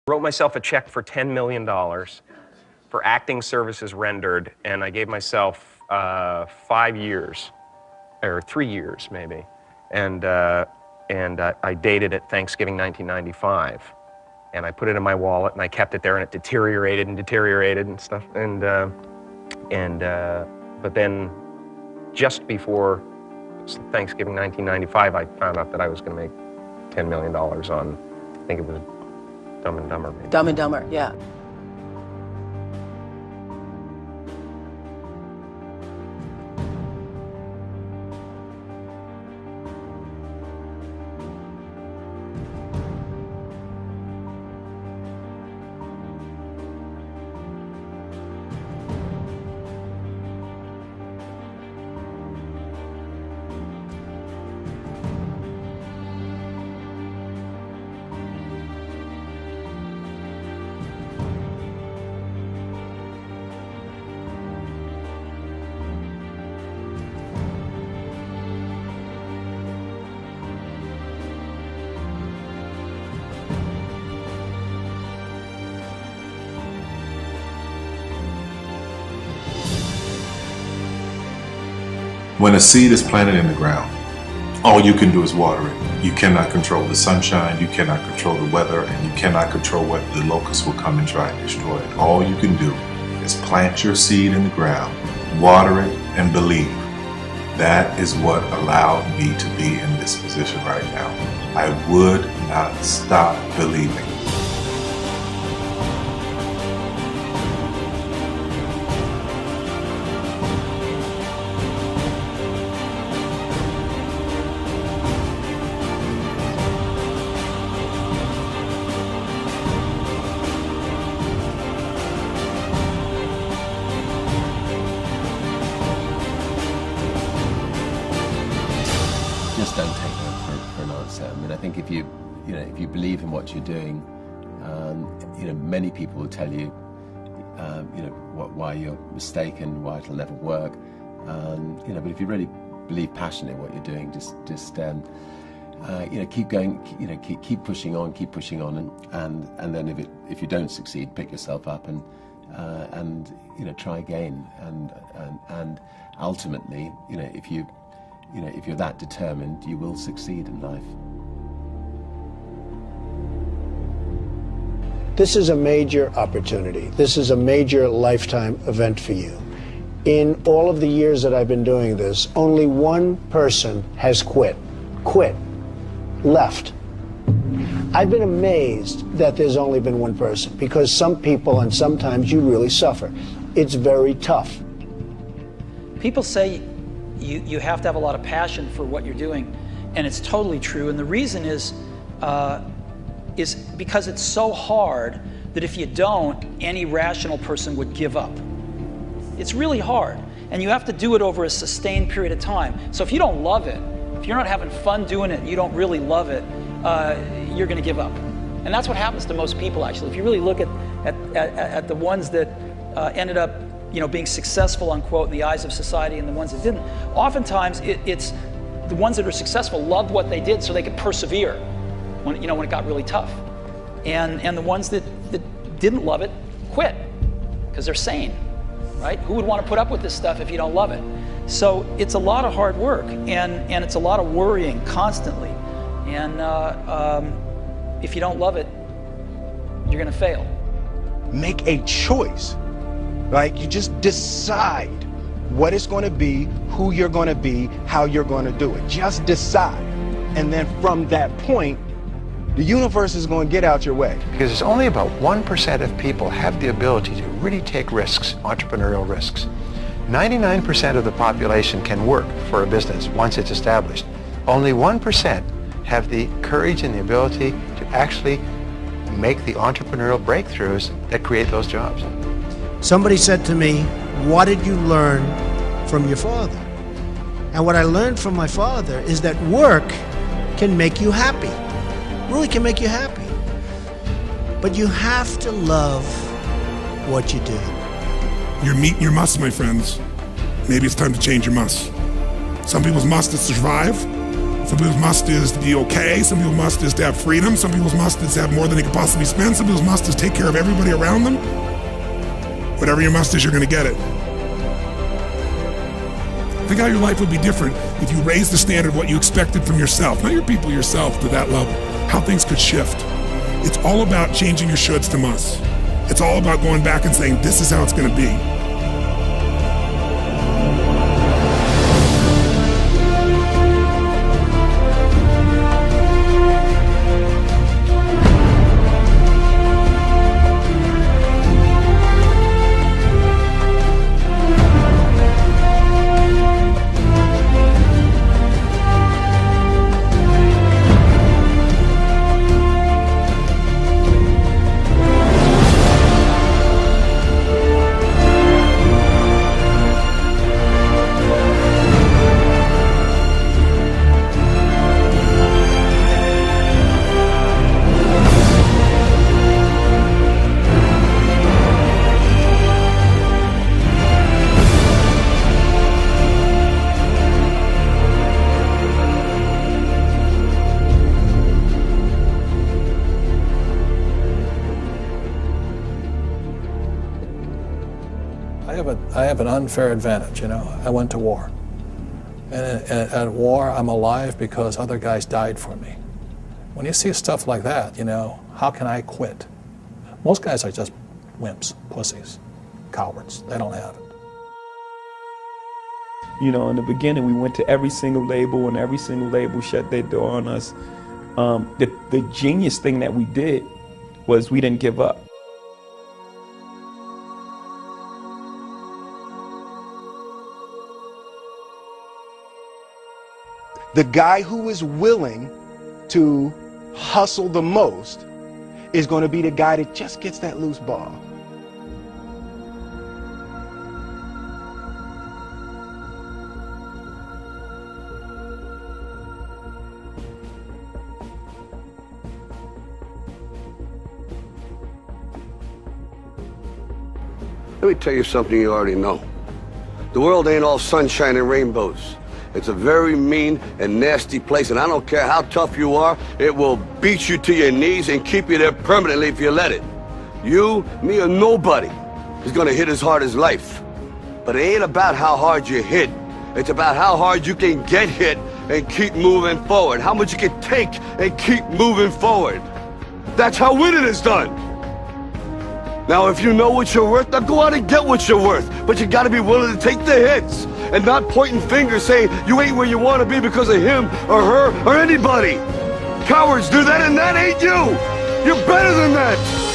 Wrote myself a check for $10 million for acting services rendered, and I gave myself 5 years, or 3 years maybe, and I dated it Thanksgiving 1995, and I put it in my wallet and I kept it there, and it deteriorated and stuff, but then just before Thanksgiving 1995, I found out that I was going to make $10 million on, I think it was Dumb and Dumber. Maybe. Dumb and Dumber, yeah. When a seed is planted in the ground, all you can do is water it. You cannot control the sunshine, you cannot control the weather, and you cannot control whether the locusts will come and try and destroy it. All you can do is plant your seed in the ground, water it, and believe. That is what allowed me to be in this position right now. I would not stop believing. Just don't take no for an answer. I mean, I think if you believe in what you're doing, many people will tell you, why you're mistaken, why it'll never work. But if you really believe passionately in what you're doing, just keep going, keep pushing on, and then if you don't succeed, pick yourself up and try again, and ultimately, if you're that determined, you will succeed in life. This is a major opportunity. This is a major lifetime event for you. In all of the years that I've been doing this, only one person has quit, left. I've been amazed that there's only been one person, because some people, and sometimes you really suffer. It's very tough. People say you have to have a lot of passion for what you're doing, and it's totally true. And the reason is because it's so hard that if you don't, any rational person would give up. It's really hard, and you have to do it over a sustained period of time. So if you don't love it, if you're not having fun doing it, you don't really love it, you're going to give up. And that's what happens to most people, actually. If you really look at the ones that ended up being successful, unquote, in the eyes of society, and the ones that didn't, oftentimes it's the ones that are successful loved what they did so they could persevere when it got really tough. And the ones that didn't love it quit because they're sane, right? Who would want to put up with this stuff if you don't love it? So it's a lot of hard work, and it's a lot of worrying constantly. And if you don't love it, you're going to fail. Make a choice. Like, you just decide what it's going to be, who you're going to be, how you're going to do it. Just decide. And then from that point, the universe is going to get out your way. Because it's only about 1% of people have the ability to really take risks, entrepreneurial risks. 99% of the population can work for a business once it's established. Only 1% have the courage and the ability to actually make the entrepreneurial breakthroughs that create those jobs. Somebody said to me, what did you learn from your father? And what I learned from my father is that work can make you happy. Really can make you happy. But you have to love what you do. You're meeting your must, my friends. Maybe it's time to change your must. Some people's must is to survive. Some people's must is to be okay. Some people's must is to have freedom. Some people's must is to have more than they could possibly spend. Some people's must is take care of everybody around them. Whatever your must is, you're going to get it. Think how your life would be different if you raised the standard of what you expected from yourself, not your people, yourself, to that level. How things could shift. It's all about changing your shoulds to musts. It's all about going back and saying, this is how it's going to be. I have an unfair advantage, you know. I went to war. And at war, I'm alive because other guys died for me. When you see stuff like that, you know, how can I quit? Most guys are just wimps, pussies, cowards. They don't have it. You know, in the beginning, we went to every single label, and every single label shut their door on us. The genius thing that we did was we didn't give up. The guy who is willing to hustle the most is going to be the guy that just gets that loose ball. Let me tell you something you already know. The world ain't all sunshine and rainbows. It's a very mean and nasty place, and I don't care how tough you are, it will beat you to your knees and keep you there permanently if you let it. You, me, or nobody is gonna hit as hard as life. But it ain't about how hard you hit. It's about how hard you can get hit and keep moving forward. How much you can take and keep moving forward. That's how winning is done. Now, if you know what you're worth, now go out and get what you're worth. But you gotta be willing to take the hits and not pointing fingers saying you ain't where you want to be because of him or her or anybody. Cowards do that, and that ain't you. You're better than that.